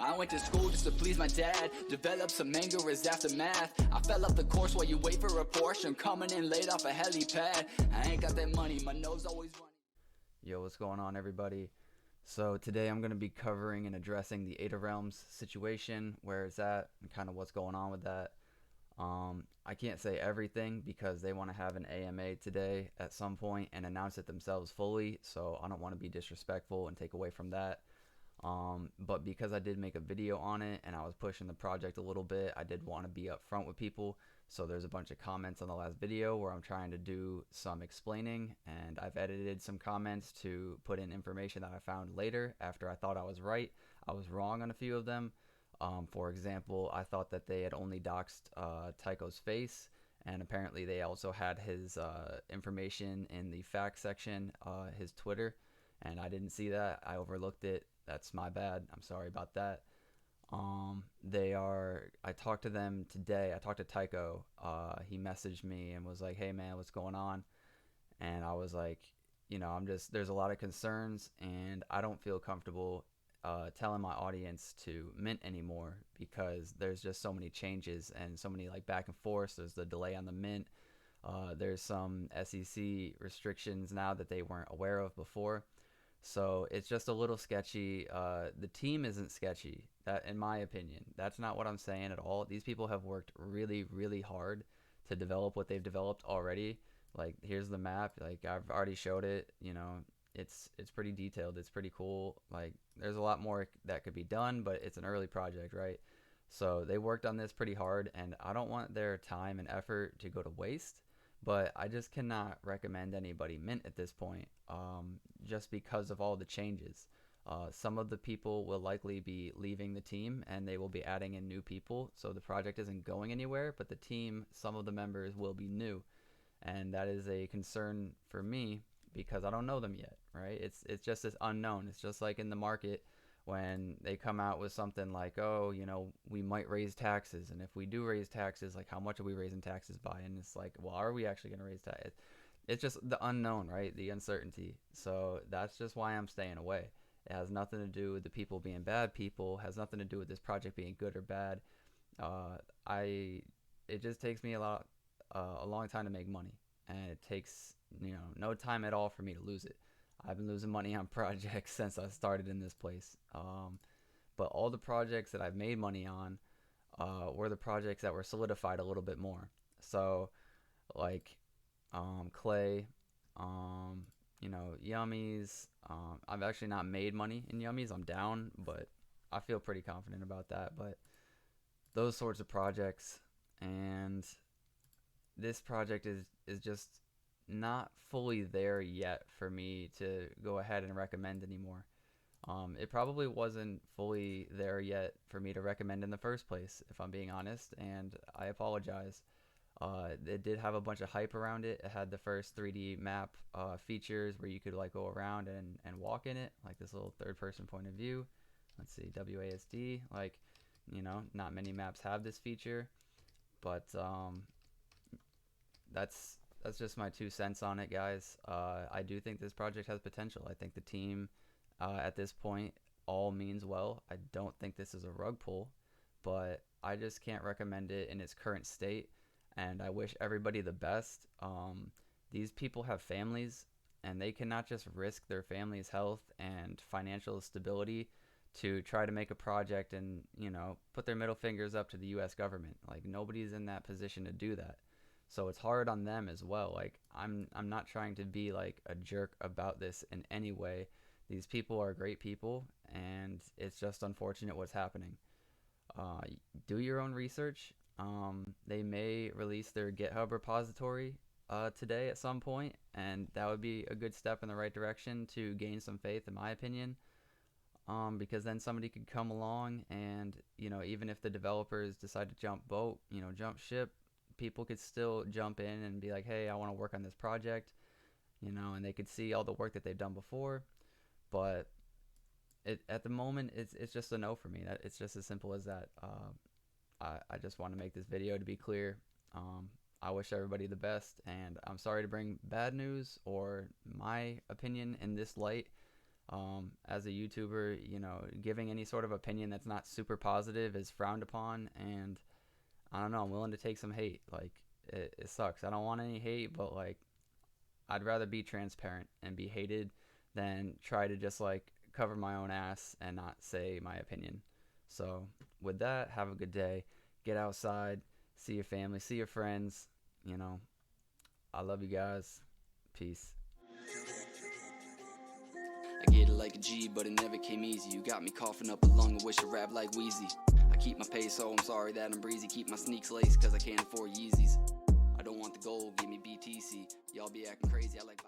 I went to school just to please my dad, develop some anger as aftermath. I fell off the course while you wait for a Porsche. I'm coming in late off a helipad. I ain't got that money, my nose always running. Yo, what's going on, everybody? So today I'm going to be covering and addressing the AdaRealms situation, where it's at, and kind of what's going on with that. I can't say everything because they want to have an AMA today at some point and announce it themselves fully, so I don't want to be disrespectful and take away from that. But because I did make a video on it and I was pushing the project a little bit, I did want to be upfront with people. So there's a bunch of comments on the last video where I'm trying to do some explaining, and I've edited some comments to put in information that I found later after I thought I was right. I was wrong on a few of them. For example, I thought that they had only doxed Tycho's face, and apparently they also had his information in the facts section, his Twitter, and I didn't see that. I overlooked it. That's my bad. I'm sorry about that. I talked to them today. I talked to Tycho. He messaged me and was like, hey man, what's going on? And I was like, there's a lot of concerns, and I don't feel comfortable telling my audience to mint anymore because there's just so many changes and so many like back and forth. There's the delay on the mint. There's some SEC restrictions now that they weren't aware of before. So it's just a little sketchy. The team isn't sketchy, that in my opinion. That's not what I'm saying at all. These people have worked really, really hard to develop what they've developed already. Like, here's the map. Like, I've already showed it. It's pretty detailed. It's pretty cool. Like, there's a lot more that could be done, but it's an early project, right? So they worked on this pretty hard, and I don't want their time and effort to go to waste. But I just cannot recommend anybody mint at this point, just because of all the changes. Some of the people will likely be leaving the team, and they will be adding in new people. So the project isn't going anywhere, but the team, some of the members will be new. And that is a concern for me because I don't know them yet, right? It's just this unknown. It's just like in the market when they come out with something like, oh, we might raise taxes, and if we do raise taxes, like, how much are we raising taxes by? And it's like, well, are we actually going to raise taxes? It's just the unknown, right? The uncertainty. So that's just why I'm staying away. It has nothing to do with the people being bad people. It has nothing to do with this project being good or bad. It just takes me a long time to make money, and it takes no time at all for me to lose it. I've been losing money on projects since I started in this place. But all the projects that I've made money on were the projects that were solidified a little bit more. So, like Clay, Yummies. I've actually not made money in Yummies. I'm down, but I feel pretty confident about that. But those sorts of projects, and this project is just not fully there yet for me to go ahead and recommend anymore. It probably wasn't fully there yet for me to recommend in the first place, if I'm being honest, and I apologize. It did have a bunch of hype around it. It had the first 3D map features where you could like go around and walk in it, like this little third person point of view. Let's see, WASD, like, not many maps have this feature, but that's just my 2 cents on it, guys. I do think this project has potential. I think the team at this point all means well. I don't think this is a rug pull, but I just can't recommend it in its current state, and I wish everybody the best. These people have families, and they cannot just risk their family's health and financial stability to try to make a project and, put their middle fingers up to the US government. Like, nobody's in that position to do that. So it's hard on them as well. Like, I'm not trying to be like a jerk about this in any way. These people are great people, and it's just unfortunate what's happening. Do your own research. They may release their GitHub repository today at some point, and that would be a good step in the right direction to gain some faith, in my opinion. Because then somebody could come along and, even if the developers decide to jump boat, jump ship, people could still jump in and be like, hey, I want to work on this project, and they could see all the work that they've done before. But at the moment, it's just a no for me. It's just as simple as that. I just want to make this video to be clear. I wish everybody the best, and I'm sorry to bring bad news or my opinion in this light. As a YouTuber, you know, giving any sort of opinion that's not super positive is frowned upon, and I don't know, I'm willing to take some hate. Like, it sucks. I don't want any hate, but like, I'd rather be transparent and be hated than try to just like cover my own ass and not say my opinion. So, with that, have a good day. Get outside, see your family, see your friends. You know, I love you guys. Peace. I get it like a G, but it never came easy. You got me coughing up a lung, I wish I rap like Wheezy. I keep my pace, so I'm sorry that I'm breezy. Keep my sneaks laced, cause I can't afford Yeezys. I don't want the gold, give me BTC. Y'all be acting crazy, I like